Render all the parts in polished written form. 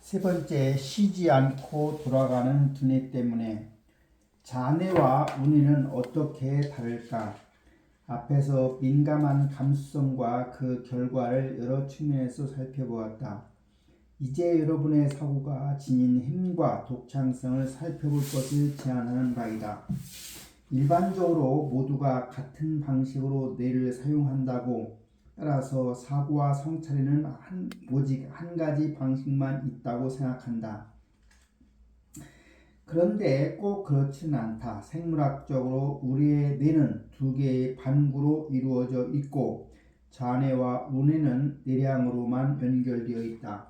세 번째, 쉬지 않고 돌아가는 두뇌 때문에. 자뇌와 우뇌는 어떻게 다를까? 앞에서 민감한 감수성과 그 결과를 여러 측면에서 살펴보았다. 이제 여러분의 사고가 지닌 힘과 독창성을 살펴볼 것을 제안하는 바이다. 일반적으로 모두가 같은 방식으로 뇌를 사용한다고, 따라서 사고와 성찰에는 오직 한 가지 방식만 있다고 생각한다. 그런데 꼭 그렇지는 않다. 생물학적으로 우리의 뇌는 두 개의 반구로 이루어져 있고 자뇌와 우뇌는 뇌량으로만 연결되어 있다.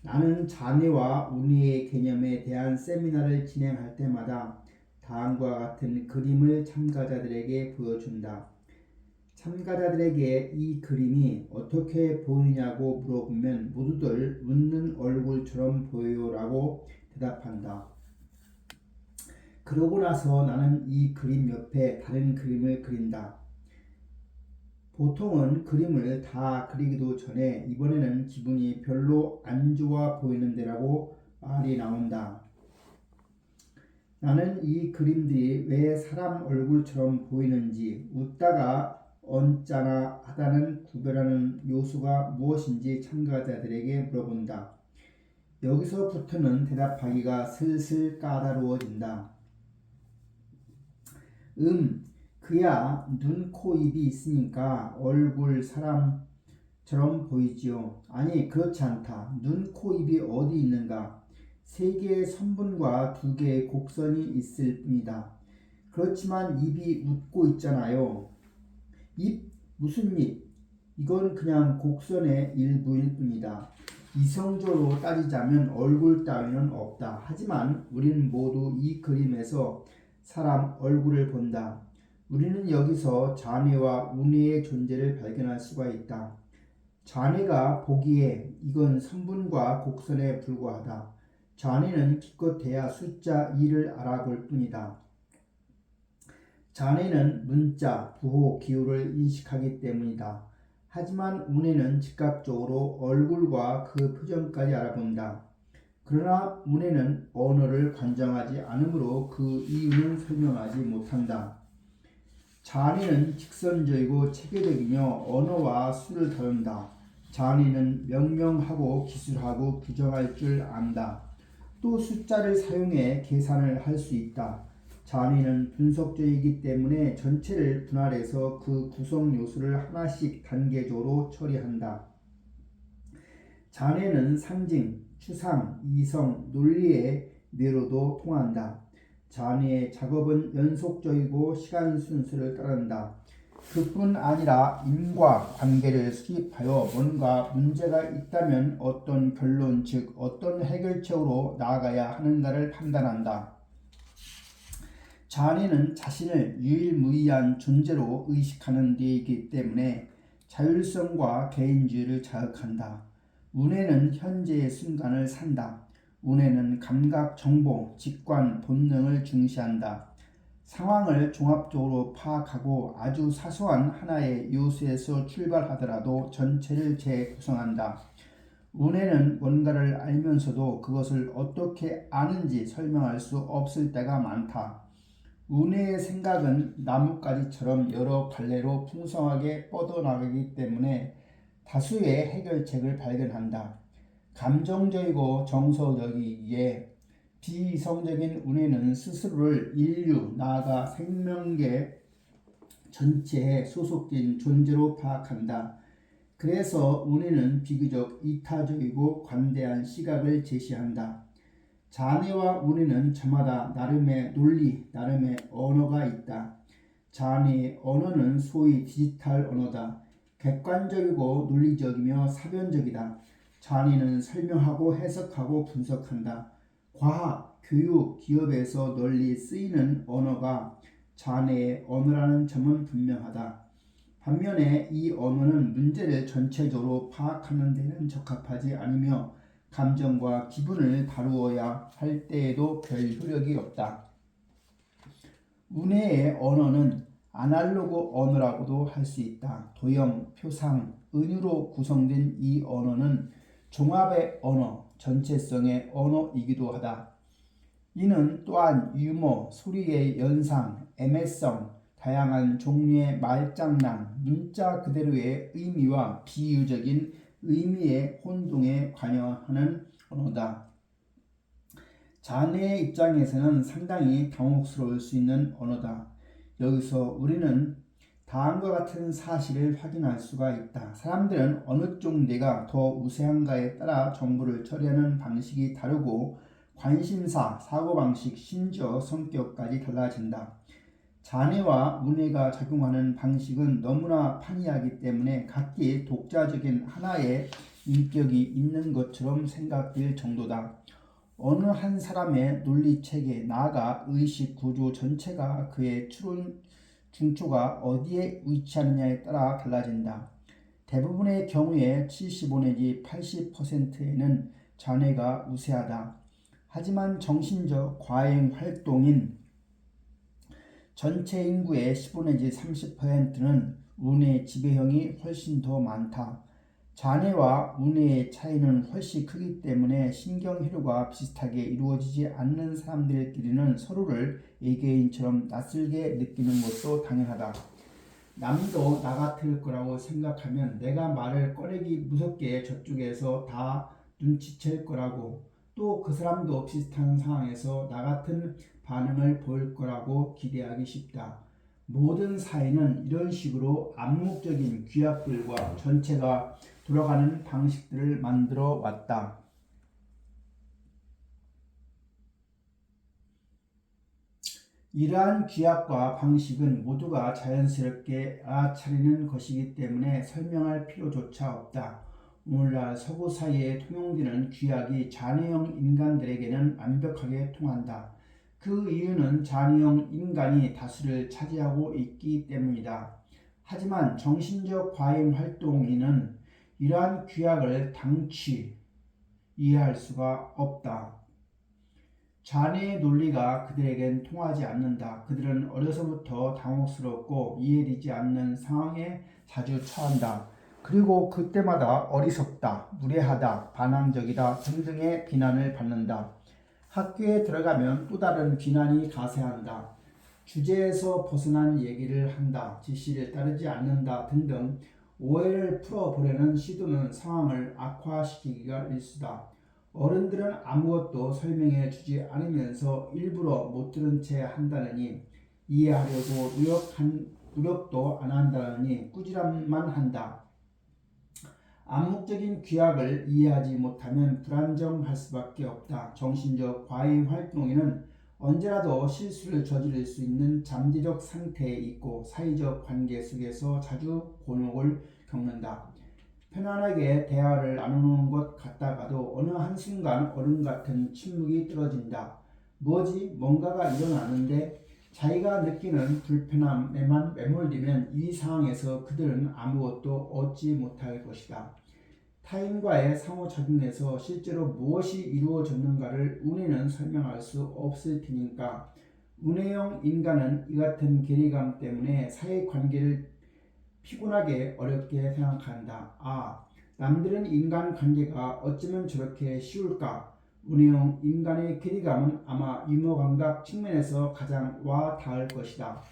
나는 자뇌와 우뇌의 개념에 대한 세미나를 진행할 때마다 다음과 같은 그림을 참가자들에게 보여준다. 참가자들에게 이 그림이 어떻게 보이냐고 물어보면 모두들 웃는 얼굴처럼 보여요라고 대답한다. 그러고 나서 나는 이 그림 옆에 다른 그림을 그린다. 보통은 그림을 다 그리기도 전에 이번에는 기분이 별로 안 좋아 보이는데라고 말이 나온다. 나는 이 그림들이 왜 사람 얼굴처럼 보이는지, 웃다가 언짢아 하다는 구별하는 요소가 무엇인지 참가자들에게 물어본다. 여기서부터는 대답하기가 슬슬 까다로워진다. 그야 눈, 코, 입이 있으니까 얼굴 사람처럼 보이지요. 아니, 그렇지 않다. 눈, 코, 입이 어디 있는가? 세 개의 선분과 두 개의 곡선이 있을 뿐이다. 그렇지만 입이 웃고 있잖아요. 입? 무슨 입? 이건 그냥 곡선의 일부일 뿐이다. 이성적으로 따지자면 얼굴 따위는 없다. 하지만 우리는 모두 이 그림에서 사람 얼굴을 본다. 우리는 여기서 자뇌와 우뇌의 존재를 발견할 수가 있다. 자뇌가 보기에 이건 선분과 곡선에 불과하다. 자뇌는 기껏해야 숫자 2를 알아볼 뿐이다. 자뇌는 문자, 부호, 기호를 인식하기 때문이다. 하지만 우뇌는 즉각적으로 얼굴과 그 표정까지 알아본다. 그러나 우뇌는 언어를 관장하지 않으므로 그 이유는 설명하지 못한다. 자뇌는 직선적이고 체계적이며 언어와 수를 다룬다. 자뇌는 명명하고 기술하고 규정할 줄 안다. 또 숫자를 사용해 계산을 할 수 있다. 자뇌는 분석적이기 때문에 전체를 분할해서 그 구성 요소를 하나씩 단계적으로 처리한다. 자뇌는 상징, 추상, 이성, 논리의 뇌로도 통한다. 자뇌의 작업은 연속적이고 시간 순서를 따른다. 그뿐 아니라 인과관계를 수립하여 뭔가 문제가 있다면 어떤 결론, 즉 어떤 해결책으로 나아가야 하는가를 판단한다. 자뇌는 자신을 유일무이한 존재로 의식하는 데이기 때문에 자율성과 개인주의를 자극한다. 우뇌는 현재의 순간을 산다. 우뇌는 감각, 정보, 직관, 본능을 중시한다. 상황을 종합적으로 파악하고 아주 사소한 하나의 요소에서 출발하더라도 전체를 재구성한다. 우뇌는 뭔가를 알면서도 그것을 어떻게 아는지 설명할 수 없을 때가 많다. 우뇌의 생각은 나뭇가지처럼 여러 갈래로 풍성하게 뻗어나가기 때문에 다수의 해결책을 발견한다. 감정적이고 정서적이기에 비이성적인 우뇌는 스스로를 인류, 나아가 생명계 전체에 소속된 존재로 파악한다. 그래서 우뇌는 비교적 이타적이고 관대한 시각을 제시한다. 자뇌와 우뇌는 저마다 나름의 논리, 나름의 언어가 있다. 자뇌의 언어는 소위 디지털 언어다. 객관적이고 논리적이며 사변적이다. 자뇌는 설명하고 해석하고 분석한다. 과학, 교육, 기업에서 널리 쓰이는 언어가 자뇌의 언어라는 점은 분명하다. 반면에 이 언어는 문제를 전체적으로 파악하는 데는 적합하지 않으며 감정과 기분을 다루어야 할 때에도 별 효력이 없다. 우뇌의 언어는 아날로그 언어라고도 할 수 있다. 도형, 표상, 은유로 구성된 이 언어는 종합의 언어, 전체성의 언어이기도 하다. 이는 또한 유머, 소리의 연상, 애매성, 다양한 종류의 말장난, 문자 그대로의 의미와 비유적인 의미의 혼동에 관여하는 언어다. 자네의 입장에서는 상당히 당혹스러울 수 있는 언어다. 여기서 우리는 다음과 같은 사실을 확인할 수가 있다. 사람들은 어느 쪽 뇌가 더 우세한가에 따라 정보를 처리하는 방식이 다르고 관심사, 사고방식, 심지어 성격까지 달라진다. 자뇌와 우뇌가 작용하는 방식은 너무나 판이하기 때문에 각기 독자적인 하나의 인격이 있는 것처럼 생각될 정도다. 어느 한 사람의 논리체계, 나아가 의식 구조 전체가 그의 추론 중초가 어디에 위치하느냐에 따라 달라진다. 대부분의 경우에 75 내지 80%에는 자뇌가 우세하다. 하지만 정신적 과잉 활동인 전체 인구의 15 내지 30%는 우뇌 지배형이 훨씬 더 많다. 자뇌와 우뇌의 차이는 훨씬 크기 때문에 신경회로가 비슷하게 이루어지지 않는 사람들끼리는 서로를 외계인처럼 낯설게 느끼는 것도 당연하다. 남도 나 같을 거라고 생각하면 내가 말을 꺼내기 무섭게 저쪽에서 다 눈치챌 거라고, 또 그 사람도 비슷한 상황에서 나 같은 반응을 보일 거라고 기대하기 쉽다. 모든 사회는 이런 식으로 암묵적인 규약들과 전체가 돌아가는 방식들을 만들어 왔다. 이러한 규약과 방식은 모두가 자연스럽게 알아차리는 것이기 때문에 설명할 필요조차 없다. 오늘날 서구 사회에 통용되는 규약이 자뇌형 인간들에게는 완벽하게 통한다. 그 이유는 자뇌형 인간이 다수를 차지하고 있기 때문이다. 하지만 정신적 과잉 활동인은 이러한 규약을 당취 이해할 수가 없다. 자뇌의 논리가 그들에겐 통하지 않는다. 그들은 어려서부터 당혹스럽고 이해되지 않는 상황에 자주 처한다. 그리고 그때마다 어리석다, 무례하다, 반항적이다 등등의 비난을 받는다. 학교에 들어가면 또 다른 비난이 가세한다. 주제에서 벗어난 얘기를 한다, 지시를 따르지 않는다 등등 오해를 풀어보려는 시도는 상황을 악화시키기가 일쑤다. 어른들은 아무것도 설명해 주지 않으면서 일부러 못 들은 채 한다느니, 이해하려고 노력도 안 한다느니 꾸지람만 한다. 암묵적인 규약을 이해하지 못하면 불안정할 수밖에 없다. 정신적 과잉 활동에는 언제라도 실수를 저지를 수 있는 잠재적 상태에 있고 사회적 관계 속에서 자주 곤욕을 겪는다. 편안하게 대화를 나누는 것 같다가도 어느 한순간 얼음 같은 침묵이 떨어진다. 뭐지? 뭔가가 일어나는데 자기가 느끼는 불편함에만 매몰되면 이 상황에서 그들은 아무것도 얻지 못할 것이다. 타인과의 상호작용에서 실제로 무엇이 이루어졌는가를 우뇌는 설명할 수 없을 테니까 우뇌형 인간은 이 같은 괴리감 때문에 사회관계를 피곤하게 어렵게 생각한다. 남들은 인간관계가 어쩌면 저렇게 쉬울까? 우뇌형 인간의 괴리감은 아마 유머감각 측면에서 가장 와 닿을 것이다.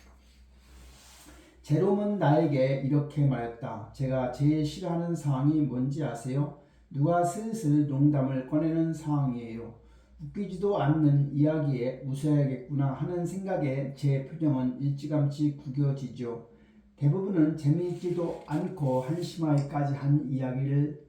제롬은 나에게 이렇게 말했다. 제가 제일 싫어하는 상황이 뭔지 아세요? 누가 슬슬 농담을 꺼내는 상황이에요. 웃기지도 않는 이야기에 웃어야겠구나 하는 생각에 제 표정은 일찌감치 구겨지죠. 대부분은 재미있지도 않고 한심하기까지 한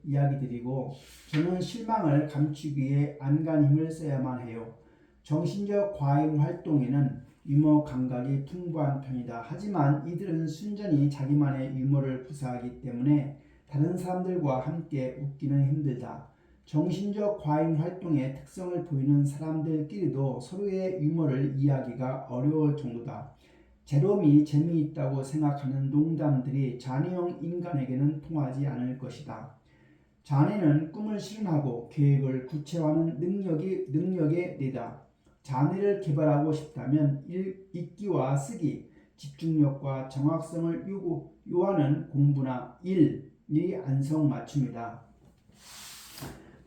이야기들이고 저는 실망을 감추기 위해 안간 힘을 써야만 해요. 정신적 과잉 활동에는 유머 감각이 풍부한 편이다. 하지만 이들은 순전히 자기만의 유머를 구사하기 때문에 다른 사람들과 함께 웃기는 힘들다. 정신적 과잉 활동의 특성을 보이는 사람들끼리도 서로의 유머를 이해하기가 어려울 정도다. 제롬이 재미있다고 생각하는 농담들이 자뇌형 인간에게는 통하지 않을 것이다. 자뇌는 꿈을 실현하고 계획을 구체화하는 능력의 뇌다. 자뇌를 개발하고 싶다면 읽기와 쓰기, 집중력과 정확성을 요하는 공부나 일이 안성맞춤이다.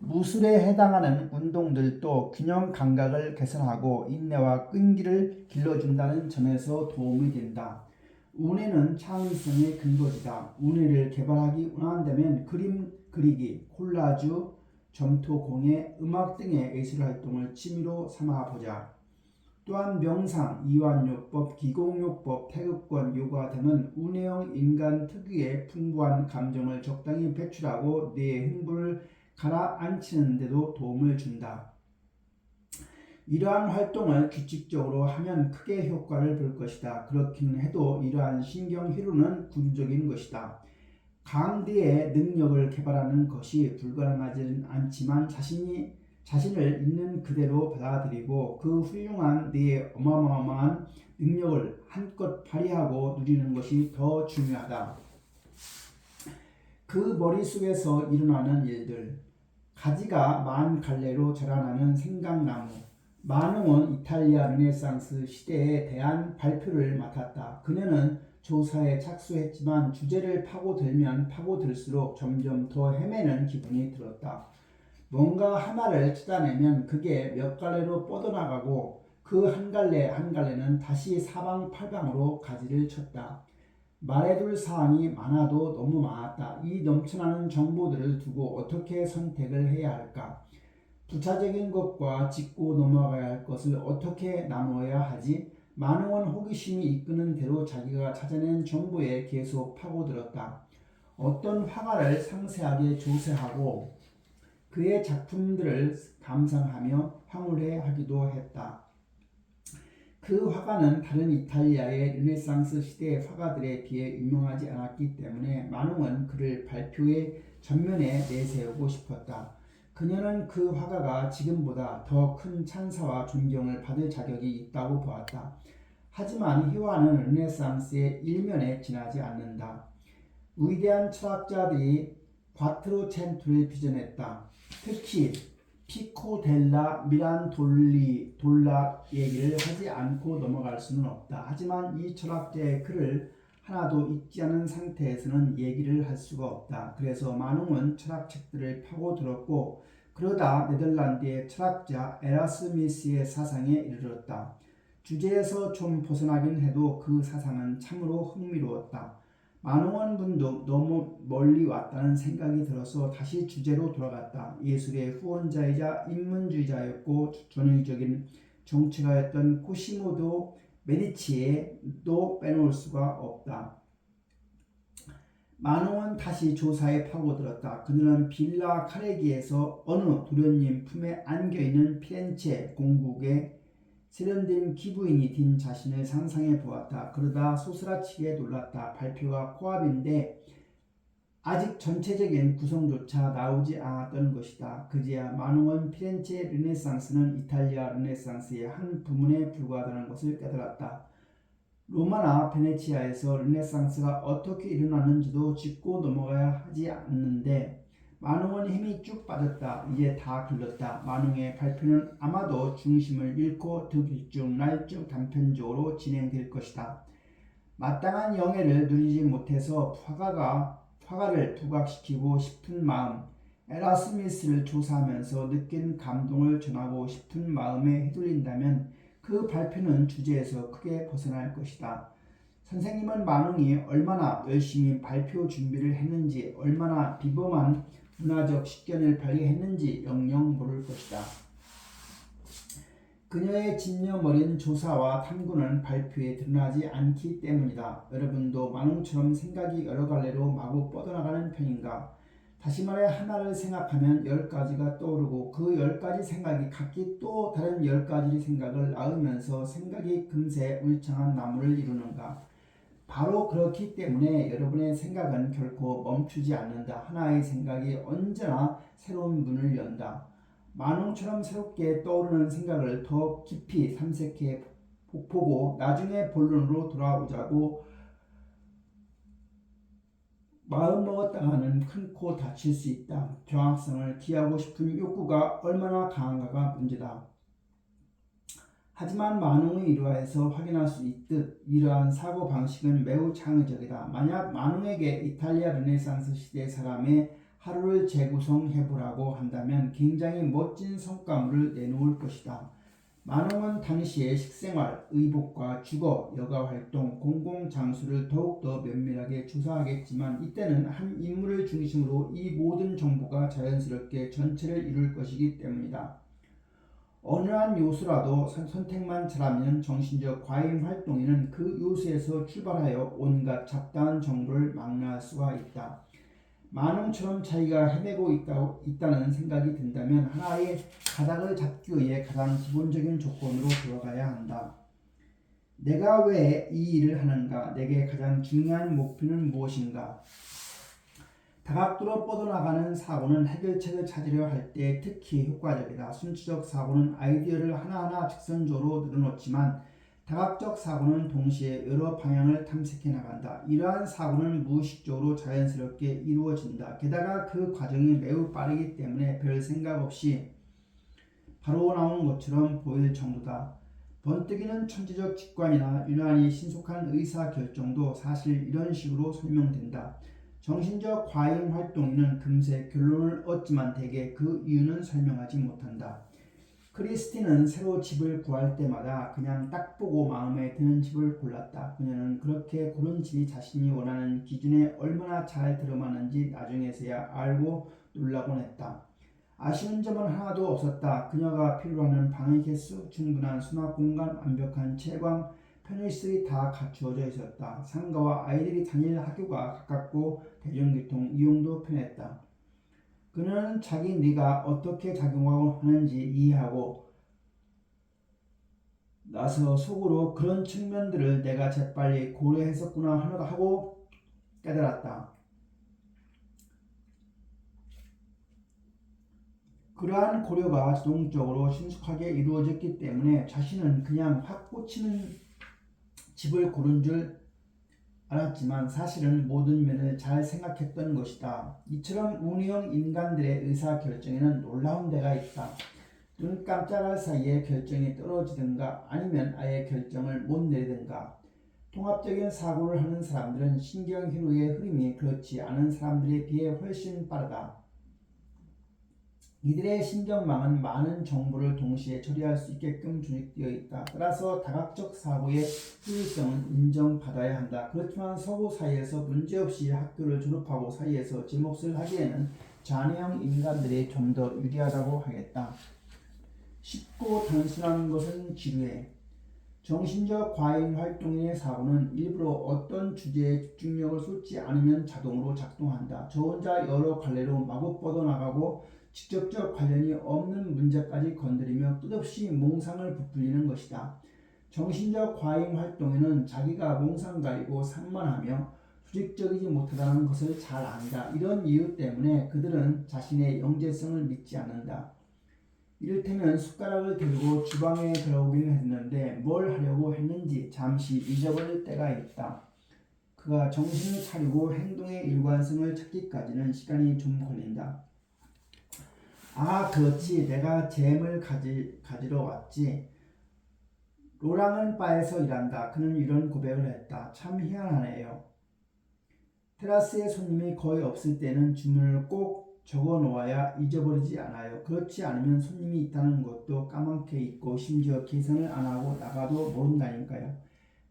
무술에 해당하는 운동들도 균형 감각을 개선하고 인내와 끈기를 길러준다는 점에서 도움이 된다. 운해는 창의성의 근거지다. 운해를 개발하기 원한다면 그림 그리기, 콜라주, 점토, 공예, 음악 등의 예술활동을 취미로 삼아보자. 또한 명상, 이완요법, 기공요법, 태극권, 요가 등은 운해형 인간 특유의 풍부한 감정을 적당히 배출하고 뇌의 흥분을 가라앉히는 데도 도움을 준다. 이러한 활동을 규칙적으로 하면 크게 효과를 볼 것이다. 그렇긴 해도 이러한 신경회로는 구조적인 것이다. 강대의 능력을 개발하는 것이 불가능하지는 않지만 자신을 있는 그대로 받아들이고 그 훌륭한 뇌의 어마어마한 능력을 한껏 발휘하고 누리는 것이 더 중요하다. 그 머릿속에서 일어나는 일들, 가지가 만 갈래로 자라나는 생강나무. 마농은 이탈리아 르네상스 시대에 대한 발표를 맡았다. 그녀는 조사에 착수했지만 주제를 파고들면 파고들수록 점점 더 헤매는 기분이 들었다. 뭔가 하나를 찾아내면 그게 몇 갈래로 뻗어나가고 그 한 갈래 한 갈래는 다시 사방팔방으로 가지를 쳤다. 말해둘 사항이 많아도 너무 많았다. 이 넘쳐나는 정보들을 두고 어떻게 선택을 해야 할까? 부차적인 것과 짚고 넘어가야 할 것을 어떻게 나누어야 하지? 만홍은 호기심이 이끄는 대로 자기가 찾아낸 정보에 계속 파고들었다. 어떤 화가를 상세하게 조사하고 그의 작품들을 감상하며 황홀해 하기도 했다. 그 화가는 다른 이탈리아의 르네상스 시대 화가들에 비해 유명하지 않았기 때문에 만홍은 그를 발표의 전면에 내세우고 싶었다. 그녀는 그 화가가 지금보다 더 큰 찬사와 존경을 받을 자격이 있다고 보았다. 하지만 희화는 르네상스의 일면에 지나지 않는다. 위대한 철학자들이 과트로첸토를 빚어냈다. 특히 피코 델라 미란돌라 얘기를 하지 않고 넘어갈 수는 없다. 하지만 이 철학자의 글을 하나도 읽지 않은 상태에서는 얘기를 할 수가 없다. 그래서 만홍은 철학책들을 파고들었고 그러다 네덜란드의 철학자 에라스미스의 사상에 이르렀다. 주제에서 좀 벗어나긴 해도 그 사상은 참으로 흥미로웠다. 만홍원 분도 너무 멀리 왔다는 생각이 들어서 다시 주제로 돌아갔다. 예술의 후원자이자 인문주의자였고 전형적인 정치가였던 코시모도 메디치에도 빼놓을 수가 없다. 만홍은 다시 조사에 파고들었다. 그들은 빌라 카레기에서 어느 도련님 품에 안겨있는 피렌체 공국의 세련된 기부인이 된 자신을 상상해 보았다. 그러다 소스라치게 놀랐다. 발표가 코앞인데 아직 전체적인 구성조차 나오지 않았던 것이다. 그제야 만홍은 피렌체 르네상스는 이탈리아 르네상스의 한 부문에 불과하다는 것을 깨달았다. 로마나 베네치아에서 르네상스가 어떻게 일어났는지도 짚고 넘어가야 하지 않는데 만홍은 힘이 쭉 빠졌다. 이제 다 글렀다. 만홍의 발표는 아마도 중심을 잃고 득일쭉날쭉 단편적으로 진행될 것이다. 마땅한 영예를 누리지 못해서 화가를 부각시키고 싶은 마음, 에라스미스를 조사하면서 느낀 감동을 전하고 싶은 마음에 휘둘린다면 그 발표는 주제에서 크게 벗어날 것이다. 선생님은 만홍이 얼마나 열심히 발표 준비를 했는지, 얼마나 비범한 문화적 식견을 발휘했는지 영영 모를 것이다. 그녀의 집념 어린 조사와 탐구는 발표에 드러나지 않기 때문이다. 여러분도 만홍처럼 생각이 여러 갈래로 마구 뻗어나가는 편인가? 다시 말해 하나를 생각하면 10가지가 떠오르고 그 10가지 생각이 각기 또 다른 10가지 생각을 낳으면서 생각이 금세 울창한 나무를 이루는가? 바로 그렇기 때문에 여러분의 생각은 결코 멈추지 않는다. 하나의 생각이 언제나 새로운 문을 연다. 만홍처럼 새롭게 떠오르는 생각을 더 깊이 탐색해 보고 나중에 본론으로 돌아오자고 마음먹었다가는 큰 코 다칠 수 있다. 정확성을 기하고 싶은 욕구가 얼마나 강한가가 문제다. 하지만 만홍의 일화에서 확인할 수 있듯 이러한 사고방식은 매우 창의적이다. 만약 만홍에게 이탈리아 르네상스 시대 사람의 하루를 재구성해보라고 한다면 굉장히 멋진 성과물을 내놓을 것이다. 만홍은 당시의 식생활, 의복과 주거, 여가활동, 공공장소를 더욱더 면밀하게 조사하겠지만 이때는 한 인물을 중심으로 이 모든 정보가 자연스럽게 전체를 이룰 것이기 때문이다. 어느 한 요소라도 선택만 잘하면 정신적 과잉 활동에는 그 요소에서 출발하여 온갖 잡다한 정보를 망라할 수가 있다. 만홍처럼 자기가 헤매고 있다는 생각이 든다면 하나의 가닥을 잡기 위해 가장 기본적인 조건으로 들어가야 한다. 내가 왜 이 일을 하는가? 내게 가장 중요한 목표는 무엇인가? 다각도로 뻗어나가는 사고는 해결책을 찾으려 할 때 특히 효과적이다. 순추적 사고는 아이디어를 하나하나 직선적으로 늘어놓지만 다각적 사고는 동시에 여러 방향을 탐색해 나간다. 이러한 사고는 무의식적으로 자연스럽게 이루어진다. 게다가 그 과정이 매우 빠르기 때문에 별 생각 없이 바로 나오는 것처럼 보일 정도다. 번뜩이는 천재적 직관이나 유난히 신속한 의사결정도 사실 이런 식으로 설명된다. 정신적 과잉 활동에는 금세 결론을 얻지만 대개 그 이유는 설명하지 못한다. 크리스티는 새로 집을 구할 때마다 그냥 딱 보고 마음에 드는 집을 골랐다. 그녀는 그렇게 고른 집이 자신이 원하는 기준에 얼마나 잘 들어맞는지 나중에서야 알고 놀라곤 했다. 아쉬운 점은 하나도 없었다. 그녀가 필요로 하는 방의 개수, 충분한 수납 공간, 완벽한 채광, 편의시설이 다 갖추어져 있었다. 상가와 아이들이 다닐 학교가 가깝고 대중교통 이용도 편했다. 그녀는 자기 뇌가 어떻게 작용하는지 이해하고 나서 속으로 그런 측면들을 내가 재빨리 고려했었구나 하고 깨달았다. 그러한 고려가 자동적으로 신속하게 이루어졌기 때문에 자신은 그냥 확 꽂히는 집을 고른 줄 알았지만 사실은 모든 면을 잘 생각했던 것이다. 이처럼 운이형 인간들의 의사결정에는 놀라운 데가 있다. 눈 깜짝할 사이에 결정이 떨어지든가 아니면 아예 결정을 못 내리든가. 통합적인 사고를 하는 사람들은 신경회로의 흐름이 그렇지 않은 사람들에 비해 훨씬 빠르다. 이들의 신경망은 많은 정보를 동시에 처리할 수 있게끔 조직되어 있다. 따라서 다각적 사고의 효율성은 인정받아야 한다. 그렇지만 서구 사이에서 문제없이 학교를 졸업하고 사이에서 제 몫을 하기에는 잔해형 인간들이 좀 더 유리하다고 하겠다. 쉽고 단순한 것은 지루해. 정신적 과잉 활동의 사고는 일부러 어떤 주제에 집중력을 쏟지 않으면 자동으로 작동한다. 저 혼자 여러 갈래로 마구 뻗어나가고 직접적 관련이 없는 문제까지 건드리며 끝없이 몽상을 부풀리는 것이다. 정신적 과잉 활동에는 자기가 몽상가이고 산만하며 조직적이지 못하다는 것을 잘 안다. 이런 이유 때문에 그들은 자신의 영재성을 믿지 않는다. 이를테면 숟가락을 들고 주방에 들어오기는 했는데 뭘 하려고 했는지 잠시 잊어버릴 때가 있다. 그가 정신을 차리고 행동의 일관성을 찾기까지는 시간이 좀 걸린다. 아, 그렇지. 내가 잼을 가지러 왔지. 로랑은 바에서 일한다. 그는 이런 고백을 했다. 참 희한하네요. 테라스에 손님이 거의 없을 때는 주문을 꼭 적어 놓아야 잊어버리지 않아요. 그렇지 않으면 손님이 있다는 것도 까맣게 잊고 심지어 계산을 안 하고 나가도 모른다니까요.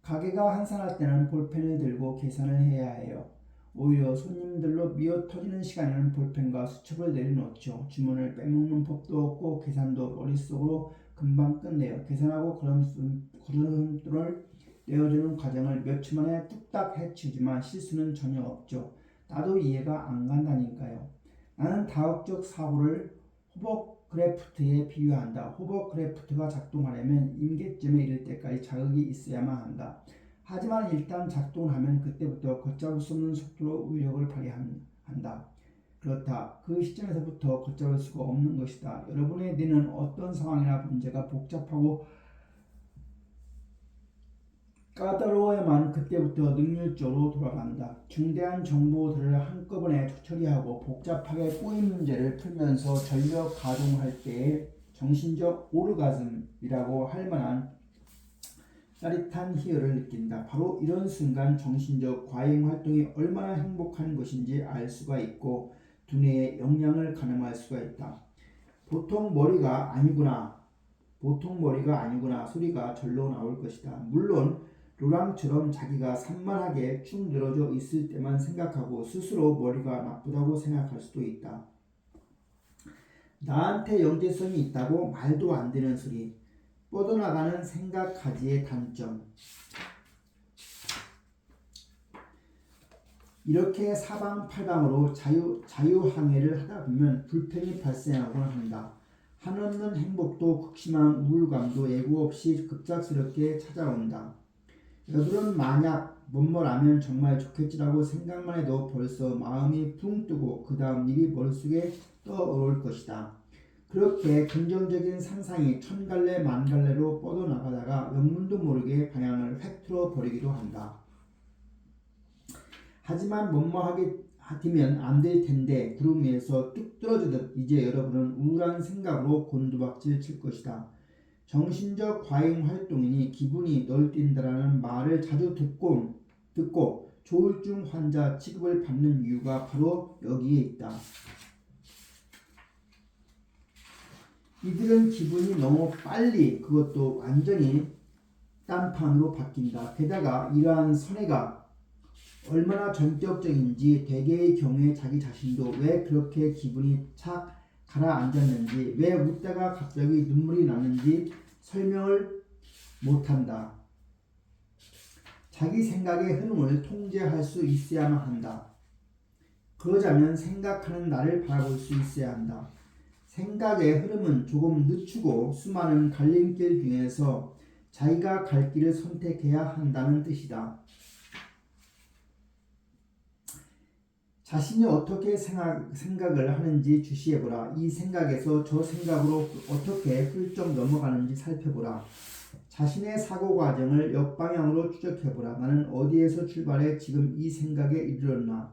가게가 한산할 때는 볼펜을 들고 계산을 해야 해요. 오히려 손님들로 미어터지는 시간에는 볼펜과 수첩을 내려놓죠. 주문을 빼먹는 법도 없고 계산도 머릿속으로 금방 끝내요. 계산하고 걸음돌을 내어주는 과정을 몇 초 만에 뚝딱 해치우지만 실수는 전혀 없죠. 나도 이해가 안 간다니까요. 나는 다각적 사고를 호버크래프트에 비유한다. 호버크래프트가 작동하려면 임계점에 이를 때까지 자극이 있어야만 한다. 하지만 일단 작동하면 그때부터 걷잡을 수 없는 속도로 위력을 발휘한다. 그렇다. 그 시점에서부터 걷잡을 수가 없는 것이다. 여러분의 뇌는 어떤 상황이나 문제가 복잡하고 까다로워야만 그때부터 능률적으로 돌아간다. 중대한 정보들을 한꺼번에 처리하고 복잡하게 꼬인 문제를 풀면서 전력 가동할 때의 정신적 오르가즘이라고 할 만한 짜릿한 희열을 느낀다. 바로 이런 순간 정신적 과잉 활동이 얼마나 행복한 것인지 알 수가 있고 두뇌에 영향을 가늠할 수가 있다. 보통 머리가 아니구나 소리가 절로 나올 것이다. 물론 로랑처럼 자기가 산만하게 축 늘어져 있을 때만 생각하고 스스로 머리가 나쁘다고 생각할 수도 있다. 나한테 연계성이 있다고 말도 안 되는 소리. 뻗어나가는 생각가지의 단점. 이렇게 사방팔방으로 자유항해를 하다 보면 불편이 발생하곤 한다. 한없는 행복도 극심한 우울감도 예고 없이 급작스럽게 찾아온다. 여러분은 만약 뭐뭐라면 정말 좋겠지라고 생각만 해도 벌써 마음이 붕 뜨고 그 다음 일이 머릿속에 떠오를 것이다. 그렇게 긍정적인 상상이 천갈래 만갈래로 뻗어나가다가 영문도 모르게 방향을 획 틀어버리기도 한다. 하지만 뭐뭐하게 되면 안 될 텐데 구름 위에서 뚝 떨어지듯 이제 여러분은 우울한 생각으로 곤두박질 칠 것이다. 정신적 과잉 활동이니 기분이 널뛴다라는 말을 자주 듣고 조울증 환자 취급을 받는 이유가 바로 여기에 있다. 이들은 기분이 너무 빨리 그것도 완전히 딴판으로 바뀐다. 게다가 이러한 선회가 얼마나 전격적인지 대개의 경우에 자기 자신도 왜 그렇게 기분이 착 가라앉았는지 왜 웃다가 갑자기 눈물이 나는지 설명을 못한다. 자기 생각의 흐름을 통제할 수 있어야만 한다. 그러자면 생각하는 나를 바라볼 수 있어야 한다. 생각의 흐름은 조금 늦추고 수많은 갈림길 중에서 자기가 갈 길을 선택해야 한다는 뜻이다. 자신이 어떻게 생각을 하는지 주시해보라. 이 생각에서 저 생각으로 어떻게 훌쩍 넘어가는지 살펴보라. 자신의 사고 과정을 역방향으로 추적해보라. 나는 어디에서 출발해 지금 이 생각에 이르렀나.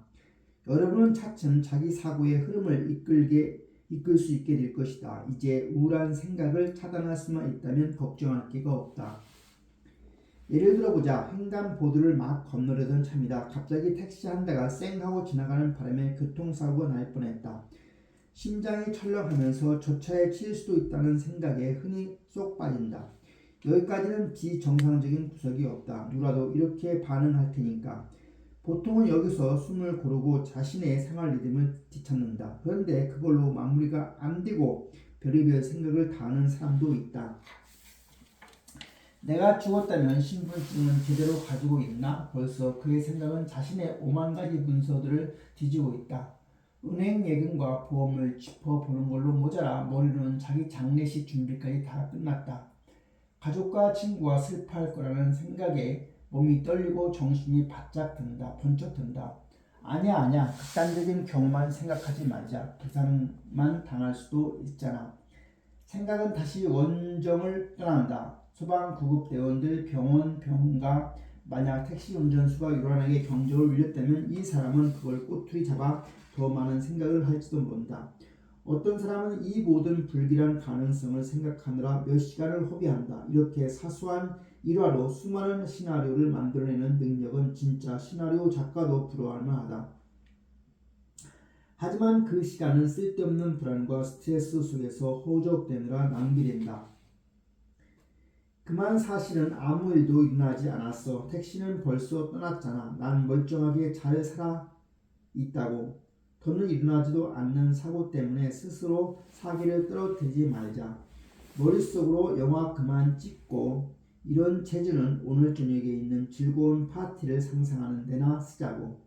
여러분은 차츰 자기 사고의 흐름을 이끌 수 있게 될 것이다. 이제 우울한 생각을 차단할 수만 있다면 걱정할 게가 없다. 예를 들어보자. 횡단보도를 막 건너려던 참이다. 갑자기 택시 한 대가 쌩 하고 지나가는 바람에 교통사고가 날 뻔했다. 심장이 철렁하면서 저 차에 치일 수도 있다는 생각에 흔히 쏙 빠진다. 여기까지는 비정상적인 구석이 없다. 누구라도 이렇게 반응할 테니까. 보통은 여기서 숨을 고르고 자신의 생활 리듬을 되찾는다. 그런데 그걸로 마무리가 안 되고 별의별 생각을 다 하는 사람도 있다. 내가 죽었다면 신분증은 제대로 가지고 있나? 벌써 그의 생각은 자신의 5만 가지 문서들을 뒤지고 있다. 은행 예금과 보험을 짚어보는 걸로 모자라 머리로는 자기 장례식 준비까지 다 끝났다. 가족과 친구가 슬퍼할 거라는 생각에 몸이 떨리고 정신이 바짝 번쩍 든다. 아니야. 극단적인 경우만 생각하지 말자. 부상만 당할 수도 있잖아. 생각은 다시 원정을 떠난다. 소방구급대원들, 병원, 병가, 만약 택시 운전수가 요란하게 경적을 울렸다면 이 사람은 그걸 꼬투리 잡아 더 많은 생각을 할지도 모른다. 어떤 사람은 이 모든 불길한 가능성을 생각하느라 몇 시간을 허비한다. 이렇게 사소한 일화로 수많은 시나리오를 만들어내는 능력은 진짜 시나리오 작가도 부러워할 만하다. 하지만 그 시간은 쓸데없는 불안과 스트레스 속에서 허우적대느라 낭비된다. 그만 사실은 아무 일도 일어나지 않았어. 택시는 벌써 떠났잖아. 난 멀쩡하게 잘 살아 있다고. 더는 일어나지도 않는 사고 때문에 스스로 사기를 떨어뜨리지 말자. 머릿속으로 영화 그만 찍고 이런 재주는 오늘 저녁에 있는 즐거운 파티를 상상하는 데나 쓰자고.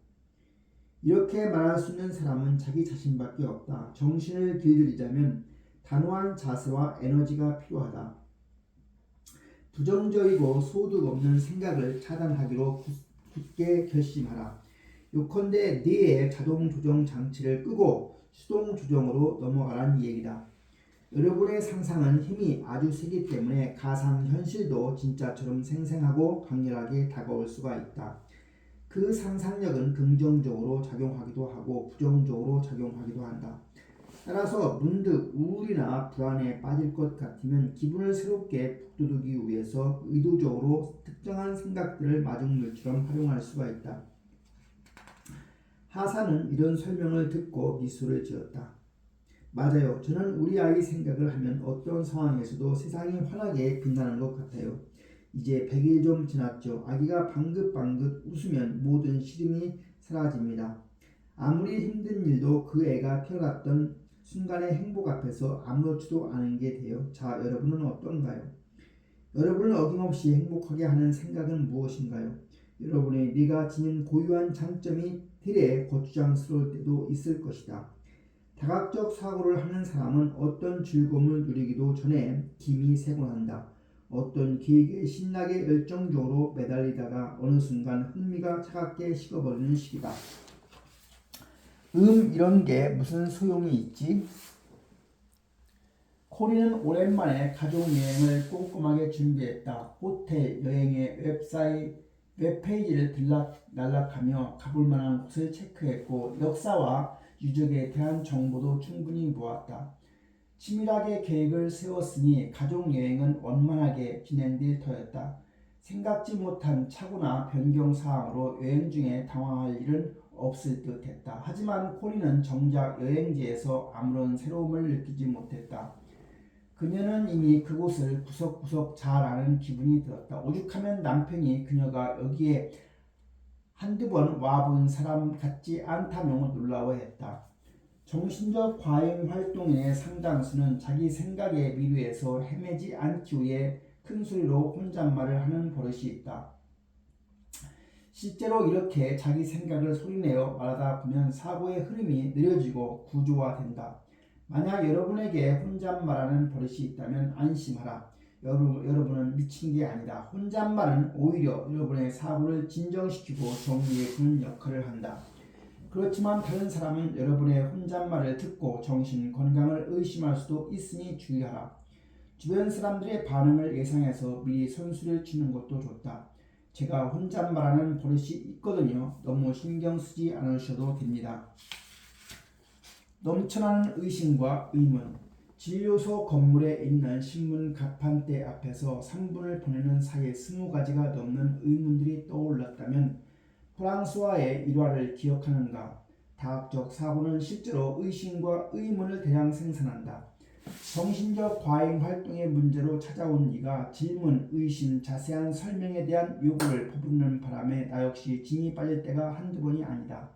이렇게 말할 수 있는 사람은 자기 자신밖에 없다. 정신을 길들이자면 단호한 자세와 에너지가 필요하다. 부정적이고 소득 없는 생각을 차단하기로 굳게 결심하라. 요컨대 뇌의 자동 조정 장치를 끄고 수동 조정으로 넘어가란 얘기다. 여러분의 상상은 힘이 아주 세기 때문에 가상 현실도 진짜처럼 생생하고 강렬하게 다가올 수가 있다. 그 상상력은 긍정적으로 작용하기도 하고 부정적으로 작용하기도 한다. 따라서 문득 우울이나 불안에 빠질 것 같으면 기분을 새롭게 북돋우기 위해서 의도적으로 특정한 생각들을 마중물처럼 활용할 수가 있다. 하사는 이런 설명을 듣고 미소를 지었다. 맞아요. 저는 우리 아이 생각을 하면 어떤 상황에서도 세상이 환하게 빛나는 것 같아요. 이제 100일 좀 지났죠. 아기가 방긋방긋 웃으면 모든 시름이 사라집니다. 아무리 힘든 일도 그 애가 태어났던 순간의 행복 앞에서 아무렇지도 않은 게 돼요. 자, 여러분은 어떤가요? 여러분을 어김없이 행복하게 하는 생각은 무엇인가요? 여러분의 뇌가 지닌 고유한 장점이 되레 거추장스러울 때도 있을 것이다. 다각적 사고를 하는 사람은 어떤 즐거움을 누리기도 전에 김이 새곤 한다. 어떤 계획에 신나게 열정적으로 매달리다가 어느 순간 흥미가 차갑게 식어버리는 시기다. 이런 게 무슨 소용이 있지? 코리는 오랜만에 가족여행을 꼼꼼하게 준비했다. 호텔, 여행의 웹페이지를 들락날락하며 가볼 만한 곳을 체크했고 역사와 유적에 대한 정보도 충분히 모았다. 치밀하게 계획을 세웠으니 가족여행은 원만하게 진행될 터였다. 생각지 못한 착오나 변경사항으로 여행 중에 당황할 일은 없을 듯했다. 하지만 코리는 정작 여행지에서 아무런 새로움을 느끼지 못했다. 그녀는 이미 그곳을 구석구석 잘 아는 기분이 들었다. 오죽하면 남편이 그녀가 여기에 한두 번 와본 사람 같지 않다며 놀라워했다. 정신적 과잉 활동인의 상당수는 자기 생각의 미루에서 헤매지 않기 위해 큰 소리로 혼잣말을 하는 버릇이 있다. 실제로 이렇게 자기 생각을 소리내어 말하다 보면 사고의 흐름이 느려지고 구조화된다. 만약 여러분에게 혼잣말하는 버릇이 있다면 안심하라. 여러분은 미친 게 아니다. 혼잣말은 오히려 여러분의 사고를 진정시키고 정리해주는 역할을 한다. 그렇지만 다른 사람은 여러분의 혼잣말을 듣고 정신 건강을 의심할 수도 있으니 주의하라. 주변 사람들의 반응을 예상해서 미리 선수를 치는 것도 좋다. 제가 혼잣말하는 버릇이 있거든요. 너무 신경 쓰지 않으셔도 됩니다. 넘쳐나는 의심과 의문. 진료소 건물에 있는 신문 가판대 앞에서 3분을 보내는 사이에 20가지가 넘는 의문들이 떠올랐다면 프랑스와의 일화를 기억하는가? 다학적 사고는 실제로 의심과 의문을 대량 생산한다. 정신적 과잉 활동의 문제로 찾아온 네가 질문, 의심, 자세한 설명에 대한 요구를 퍼붓는 바람에 나 역시 진이 빠질 때가 한두 번이 아니다.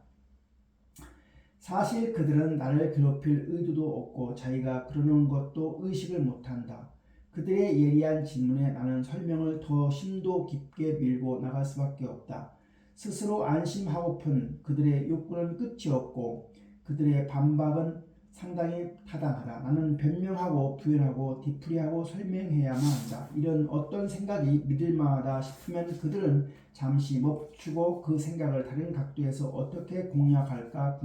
사실 그들은 나를 괴롭힐 의도도 없고 자기가 그러는 것도 의식을 못한다. 그들의 예리한 질문에 나는 설명을 더 심도 깊게 밀고 나갈 수밖에 없다. 스스로 안심하고픈 그들의 욕구는 끝이 없고 그들의 반박은 상당히 타당하다. 나는 변명하고 부연하고 뒤풀이하고 설명해야만 한다. 이런 어떤 생각이 믿을만하다 싶으면 그들은 잠시 멈추고 그 생각을 다른 각도에서 어떻게 공략할까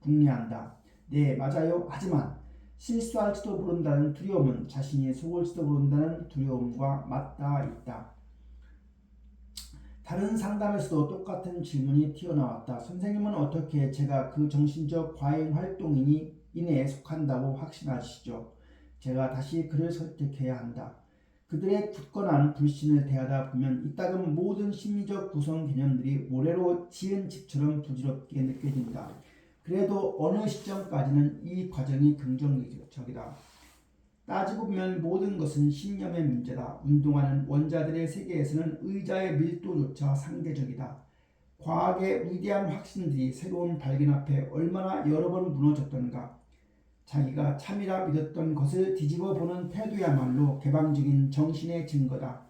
궁리한다. 네, 맞아요. 하지만 실수할지도 모른다는 두려움은 자신이 속을지도 모른다는 두려움과 맞닿아 있다. 다른 상담에서도 똑같은 질문이 튀어나왔다. 선생님은 어떻게 제가 그 정신적 과잉 활동인에 속한다고 확신하시죠? 제가 다시 그를 설득해야 한다. 그들의 굳건한 불신을 대하다 보면 이따금 모든 심리적 구성 개념들이 모래로 지은 집처럼 부질없게 느껴진다. 그래도 어느 시점까지는 이 과정이 긍정적이다. 따지고 보면 모든 것은 신념의 문제다. 운동하는 원자들의 세계에서는 의자의 밀도조차 상대적이다. 과학의 위대한 확신들이 새로운 발견 앞에 얼마나 여러 번 무너졌던가. 자기가 참이라 믿었던 것을 뒤집어 보는 태도야말로 개방적인 정신의 증거다.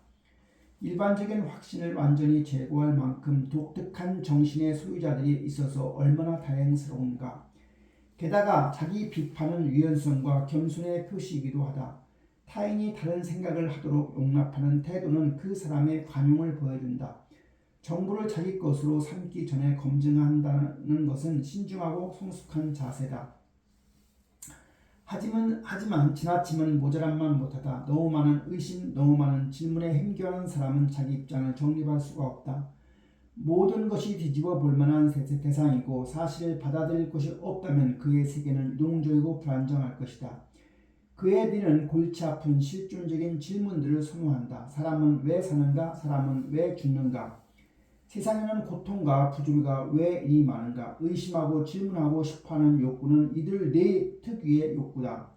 일반적인 확신을 완전히 제거할 만큼 독특한 정신의 소유자들이 있어서 얼마나 다행스러운가. 게다가 자기 비판은 유연성과 겸손의 표시이기도 하다. 타인이 다른 생각을 하도록 용납하는 태도는 그 사람의 관용을 보여준다. 정보를 자기 것으로 삼기 전에 검증한다는 것은 신중하고 성숙한 자세다. 하지만 지나치면 모자란만 못하다. 너무 많은 의심, 너무 많은 질문에 힘겨워하는 사람은 자기 입장을 정립할 수가 없다. 모든 것이 뒤집어 볼 만한 대상이고 사실을 받아들일 것이 없다면 그의 세계는 유동적이고 불안정할 것이다. 그의 뇌는 골치 아픈 실존적인 질문들을 선호한다. 사람은 왜 사는가? 사람은 왜 죽는가? 세상에는 고통과 부조리가 왜 이리 많은가? 의심하고 질문하고 싶어하는 욕구는 이들 뇌 특유의 욕구다.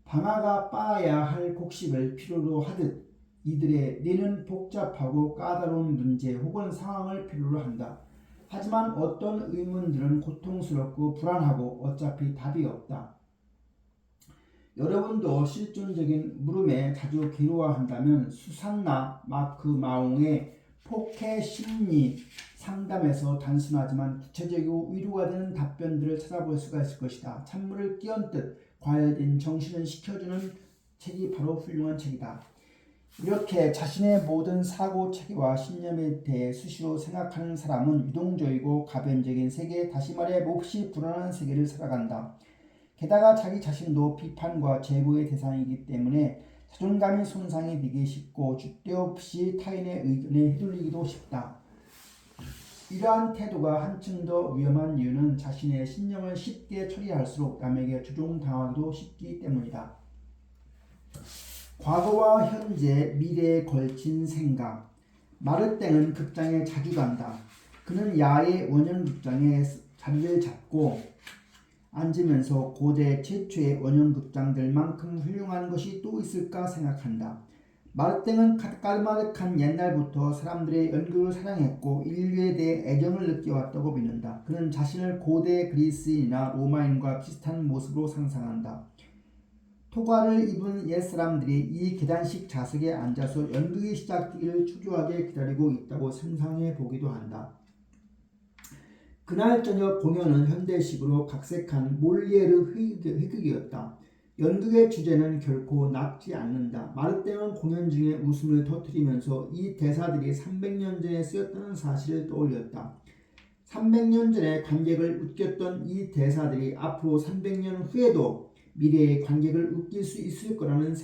방아가 빻아야 할 곡식을 필요로 하듯 이들의 뇌는 복잡하고 까다로운 문제 혹은 상황을 필요로 한다. 하지만 어떤 의문들은 고통스럽고 불안하고 어차피 답이 없다. 여러분도 실존적인 물음에 자주 괴로워한다면 수산나 마크 마웅의 폭해 심리 상담에서 단순하지만 구체적이고 위로가 되는 답변들을 찾아볼 수가 있을 것이다. 찬물을 끼얹듯 과열된 정신을 식혀주는 책이 바로 훌륭한 책이다. 이렇게 자신의 모든 사고, 체계와 신념에 대해 수시로 생각하는 사람은 유동적이고 가변적인 세계, 다시 말해 몹시 불안한 세계를 살아간다. 게다가 자기 자신도 비판과 제보의 대상이기 때문에 자존감이 손상이 되기 쉽고 줏대 없이 타인의 의견에 휘둘리기도 쉽다. 이러한 태도가 한층 더 위험한 이유는 자신의 신념을 쉽게 처리할수록 남에게 조종당하기도 쉽기 때문이다. 과거와 현재, 미래에 걸친 생각. 마르땡은 극장에 자주 간다. 그는 야의 원형극장에 자리를 잡고 앉으면서 고대 최초의 원형극장들만큼 훌륭한 것이 또 있을까 생각한다. 마르땡은 까마득한 옛날부터 사람들의 연극을 사랑했고 인류에 대해 애정을 느껴왔다고 믿는다. 그는 자신을 고대 그리스인이나 로마인과 비슷한 모습으로 상상한다. 토가를 입은 옛사람들이 이 계단식 좌석에 앉아서 연극이 시작되기를 초조하게 기다리고 있다고 상상해 보기도 한다. 그날 저녁 공연은 현대식으로 각색한 몰리에르 희극이었다. 연극의 주제는 결코 낫지 않는다. 마르땡은 공연 중에 웃음을 터뜨리면서 이 대사들이 300년 전에 쓰였다는 사실을 떠올렸다. 300년 전에 관객을 웃겼던 이 대사들이 앞으로 300년 후에도 미래의 관객을 웃길 수 있을 거라는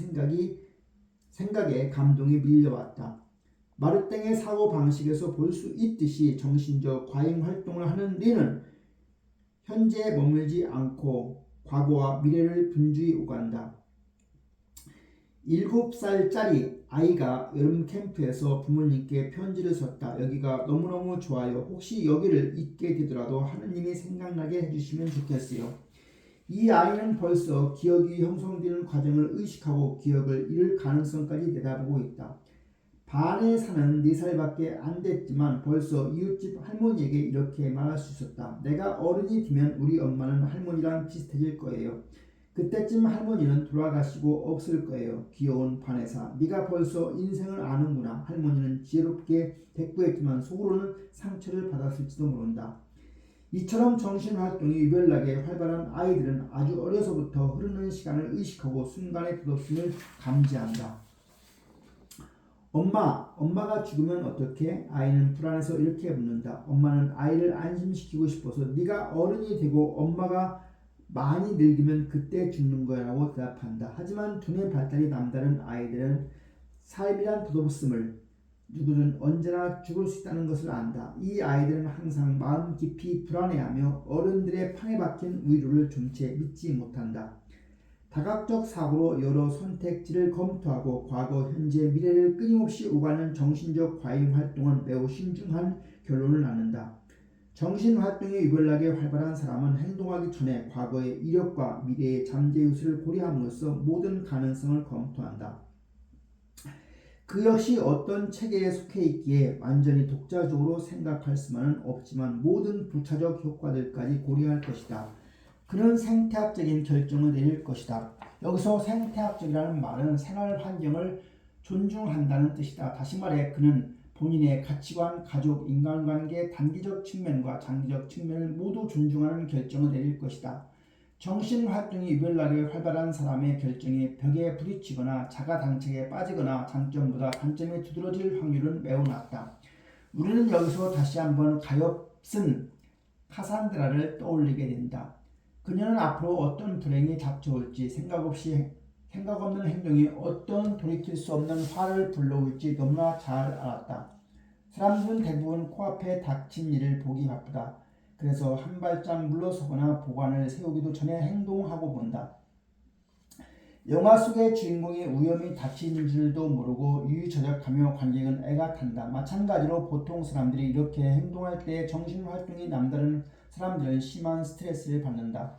생각에 감동이 밀려왔다. 마르땡의 사고방식에서 볼 수 있듯이 정신적 과잉 활동을 하는 뇌는 현재에 머물지 않고 과거와 미래를 분주히 오간다. 7살짜리 아이가 여름 캠프에서 부모님께 편지를 썼다. 여기가 너무너무 좋아요. 혹시 여기를 잊게 되더라도 하느님이 생각나게 해주시면 좋겠어요. 이 아이는 벌써 기억이 형성되는 과정을 의식하고 기억을 잃을 가능성까지 내다보고 있다. 반에 사는 4살밖에 안 됐지만 벌써 이웃집 할머니에게 이렇게 말할 수 있었다. 내가 어른이 되면 우리 엄마는 할머니랑 비슷해질 거예요. 그때쯤 할머니는 돌아가시고 없을 거예요. 귀여운 반에사, 네가 벌써 인생을 아는구나. 할머니는 지혜롭게 대꾸했지만 속으로는 상처를 받았을지도 모른다. 이처럼 정신활동이 유별나게 활발한 아이들은 아주 어려서부터 흐르는 시간을 의식하고 순간의 덧없음을 감지한다. 엄마가 죽으면 어떻게? 아이는 불안해서 이렇게 묻는다. 엄마는 아이를 안심시키고 싶어서 네가 어른이 되고 엄마가 많이 늙으면 그때 죽는 거라고 대답한다. 하지만 두뇌 발달이 남다른 아이들은 삶이란 덧없음을 누구든 언제나 죽을 수 있다는 것을 안다. 이 아이들은 항상 마음 깊이 불안해하며 어른들의 판에 박힌 위로를 좀 채 믿지 못한다. 다각적 사고로 여러 선택지를 검토하고 과거, 현재, 미래를 끊임없이 오가는 정신적 과잉 활동은 매우 신중한 결론을 낳는다. 정신활동이 유별나게 활발한 사람은 행동하기 전에 과거의 이력과 미래의 잠재의식을 고려함으로써 모든 가능성을 검토한다. 그 역시 어떤 체계에 속해 있기에 완전히 독자적으로 생각할 수만은 없지만 모든 부차적 효과들까지 고려할 것이다. 그는 생태학적인 결정을 내릴 것이다. 여기서 생태학적이라는 말은 생활 환경을 존중한다는 뜻이다. 다시 말해 그는 본인의 가치관, 가족, 인간관계, 단기적 측면과 장기적 측면을 모두 존중하는 결정을 내릴 것이다. 정신활동이 유별나게 활발한 사람의 결정이 벽에 부딪히거나 자가당착에 빠지거나 장점보다 단점이 두드러질 확률은 매우 낮다. 우리는 여기서 다시 한번 가엾은 카산드라를 떠올리게 된다. 그녀는 앞으로 어떤 불행이 닥쳐올지 생각 없는 행동이 어떤 돌이킬 수 없는 화를 불러올지 너무나 잘 알았다. 사람들은 대부분 코앞에 닥친 일을 보기 바쁘다. 그래서 한 발짝 물러서거나 보관을 세우기도 전에 행동하고 본다. 영화 속의 주인공이 위험이 닥치는 줄도 모르고 유유자적하며 관객은 애가 탄다. 마찬가지로 보통 사람들이 이렇게 행동할 때 정신활동이 남다른 사람들은 심한 스트레스를 받는다.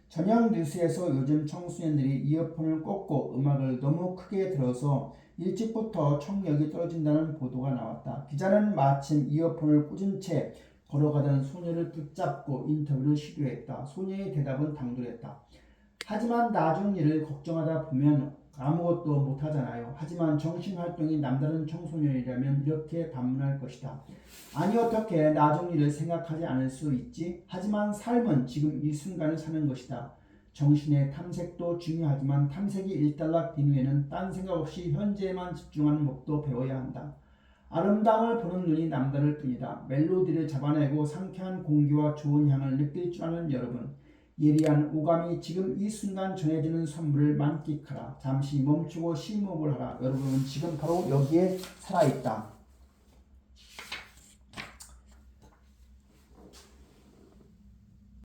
저녁 뉴스에서 요즘 청소년들이 이어폰을 꽂고 음악을 너무 크게 들어서 일찍부터 청력이 떨어진다는 보도가 나왔다. 기자는 마침 이어폰을 꽂은 채 걸어가던 소녀를 붙잡고 인터뷰를 시도했다. 소녀의 대답은 당돌했다. 하지만 나중 일을 걱정하다 보면 아무것도 못하잖아요. 하지만 정신활동이 남다른 청소년이라면 이렇게 반문할 것이다. 아니 어떻게 나중 일을 생각하지 않을 수 있지? 하지만 삶은 지금 이 순간을 사는 것이다. 정신의 탐색도 중요하지만 탐색이 일단락된 후에는 딴 생각 없이 현재에만 집중하는 법도 배워야 한다. 아름다움을 보는 눈이 남다를 뿐이다. 멜로디를 잡아내고 상쾌한 공기와 좋은 향을 느낄 줄 아는 여러분, 예리한 오감이 지금 이 순간 전해지는 선물을 만끽하라. 잠시 멈추고 심호흡을 하라. 여러분은 지금 바로 여기에 살아있다.